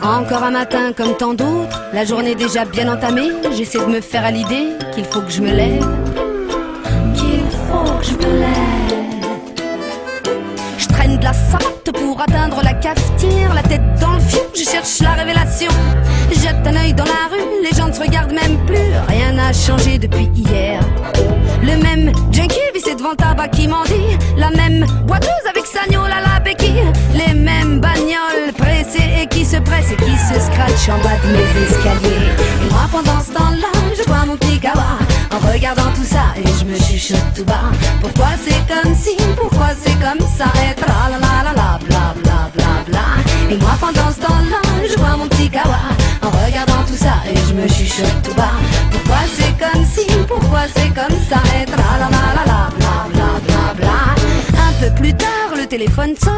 Encore un matin comme tant d'autres, la journée déjà bien entamée, j'essaie de me faire à l'idée qu'il faut que je me lève, qu'il faut que je me lève. Je traîne de la savate pour atteindre la cafetière, la tête dans le fion, je cherche la révélation. Jette un œil dans la rue, les gens ne se regardent même plus, rien n'a changé depuis hier. Le même junkie vissé devant le tabac qui m'en dit, la même boiteuse avec sa gnôle à la béquille, les mêmes bagnoles pressées et qui se pressent et qui se scratchent en bas de mes escaliers. Et moi pendant ce temps-là, je bois mon petit kawa en regardant tout ça et je me chuchote tout bas. Pourquoi c'est comme si, pourquoi c'est comme ça, et tra la la la la bla bla bla bla. Et moi pendant ce temps-là, je bois mon petit kawa en regardant tout ça et je me chuchote tout bas. Pourquoi c'est comme si, pourquoi c'est comme ça, et tra la la la la bla bla bla bla. Un peu plus tard, le téléphone sonne.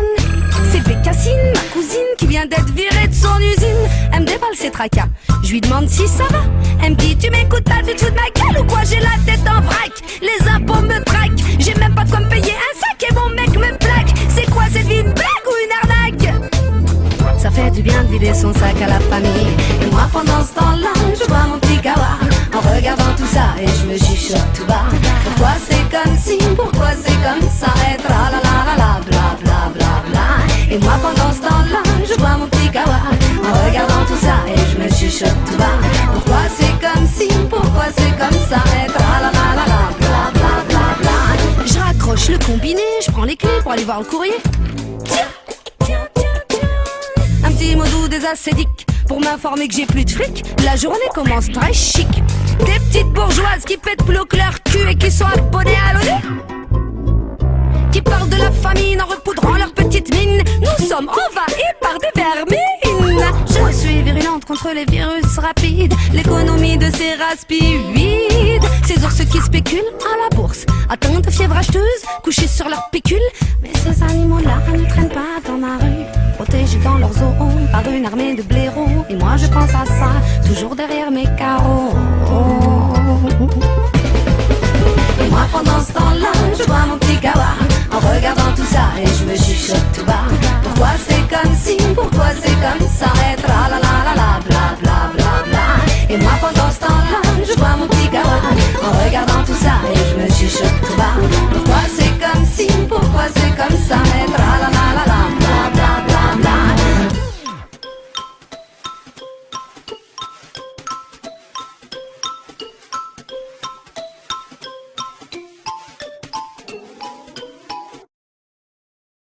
C'est Bécassine, ma cousine, qui vient d'être virée de son usine. Elle me déballe ses tracas, je lui demande si ça va. Elle me dit, tu m'écoutes pas, tu te fous de ma gueule ou quoi? J'ai la tête en vrac, les impôts me traquent, j'ai même pas de quoi me payer un sac et mon mec me plaque. C'est quoi cette vie, une blague ou une arnaque? Ça fait du bien de vider son sac à la famille. Et moi pendant ce temps-là, je bois mon petit kawa en regardant tout ça et je me chuchote tout bas. Pourquoi c'est comme si, pourquoi c'est comme ça, et tra la la la la bla bla bla bla. Et moi pendant ce temps-là, je bois mon petit kawa en regardant tout ça et je me chuchote tout bas. Pourquoi c'est comme si, pourquoi c'est comme ça, et tra la la la la bla bla bla bla. Je raccroche le combiné, je prends les clés pour aller voir le courrier. Un petit mot doux des ascédiques pour m'informer que j'ai plus de fric. La journée commence très chic. Des petites bourgeoises qui pètent plus haut que leur cul et qui sont abonnées à l'ONU, qui parlent de la famine en repoudrant leurs petites mines. Nous sommes envahis par des vermines. Je suis virulente contre les virus rapides, l'économie de ces raspides, ces ours qui spéculent à la bourse, atteints de fièvre acheteuse, couchés sur leurs pécules. Mais ces animaux-là ne traînent pas dans la rue, protégés dans leurs os par une armée de blaireaux. Et moi je pense à ça, toujours derrière mes carreaux. Et moi pendant ce temps-là, je bois mon petit kawa en regardant tout ça et je me chuchote tout bas. Pourquoi c'est comme si, pourquoi c'est comme ça, et tra la la la la bla bla bla bla. Et moi pendant ce temps-là, je bois mon petit kawa en regardant tout ça et je me chuchote tout bas. Pourquoi c'est comme si, pourquoi c'est comme ça, et tra